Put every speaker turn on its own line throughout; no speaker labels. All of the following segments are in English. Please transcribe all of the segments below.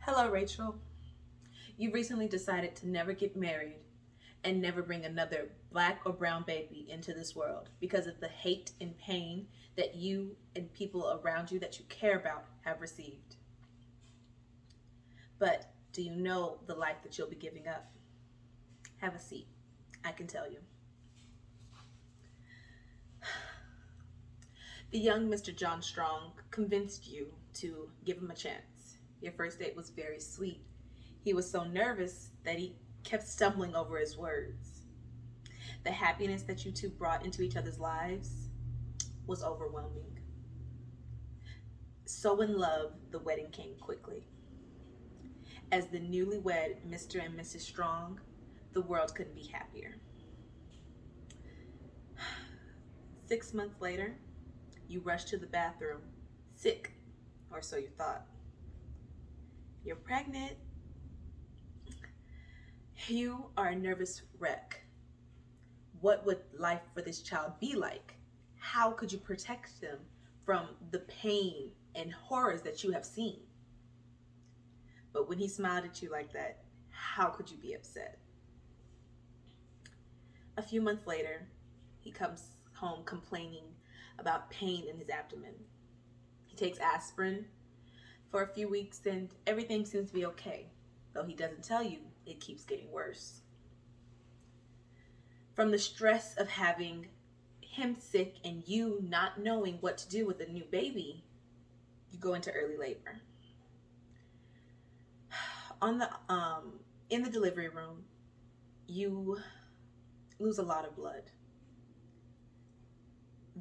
Hello, Rachel. You recently decided to never get married and never bring another black or brown baby into this world because of the hate and pain that you and people around you that you care about have received. But do you know the life that you'll be giving up? Have a seat. I can tell you. The young Mr. John Strong convinced you to give him a chance. Your first date was very sweet. He was so nervous that he kept stumbling over his words. The happiness that you two brought into each other's lives was overwhelming. So in love, the wedding came quickly. As the newlywed Mr. and Mrs. Strong, the world couldn't be happier. 6 months later, you rushed to the bathroom, sick, or so you thought. You're pregnant. You are a nervous wreck. What would life for this child be like? How could you protect them from the pain and horrors that you have seen? But when he smiled at you like that, how could you be upset? A few months later, he comes home complaining about pain in his abdomen. He takes aspirin for a few weeks and everything seems to be okay, though he doesn't tell you it keeps getting worse. From the stress of having him sick and you not knowing what to do with a new baby, you go into early labor. In the delivery room, you lose a lot of blood.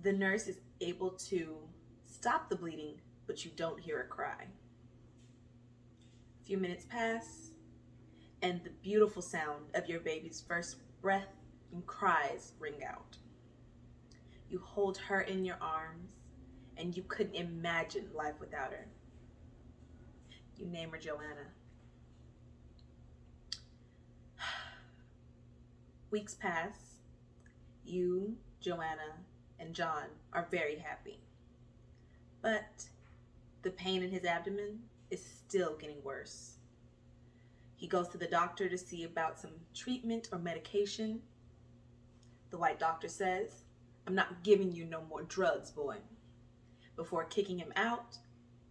The nurse is able to stop the bleeding, but you don't hear a cry. A few minutes pass, and the beautiful sound of your baby's first breath and cries ring out. You hold her in your arms, and you couldn't imagine life without her. You name her Joanna. Weeks pass. You, Joanna, and John are very happy. But the pain in his abdomen is still getting worse. He goes to the doctor to see about some treatment or medication. The white doctor says, "I'm not giving you no more drugs, boy," before kicking him out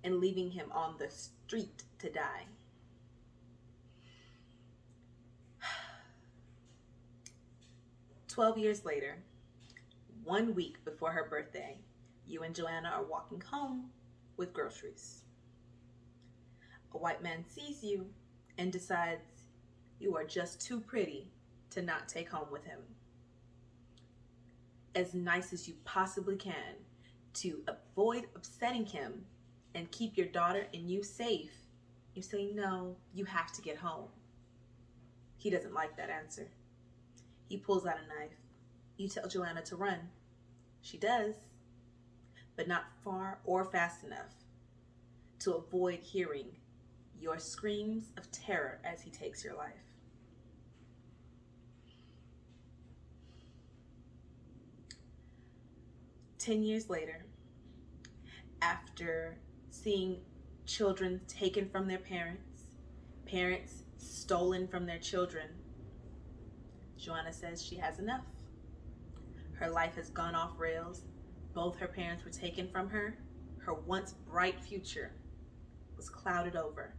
and leaving him on the street to die. "12 years later, 1 week before her birthday, you and Joanna are walking home with groceries. A white man sees you and decides you are just too pretty to not take home with him. As nice as you possibly can to avoid upsetting him and keep your daughter and you safe, you say, no, you have to get home. He doesn't like that answer. He pulls out a knife. You tell Joanna to run. She does, but not far or fast enough to avoid hearing your screams of terror as he takes your life. "10 years later, after seeing children taken from their parents, parents stolen from their children, Joanna says she has enough. Her life has gone off rails. Both her parents were taken from her. Her once bright future was clouded over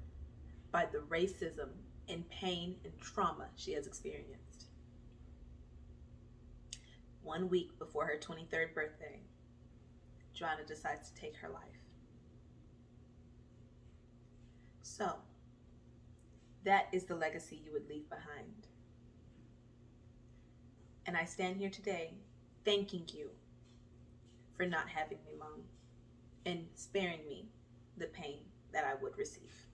by the racism and pain and trauma she has experienced. 1 week before her 23rd birthday, Joanna decides to take her life. So, that is the legacy you would leave behind. And I stand here today thanking you for not having me, Mom, and sparing me the pain that I would receive.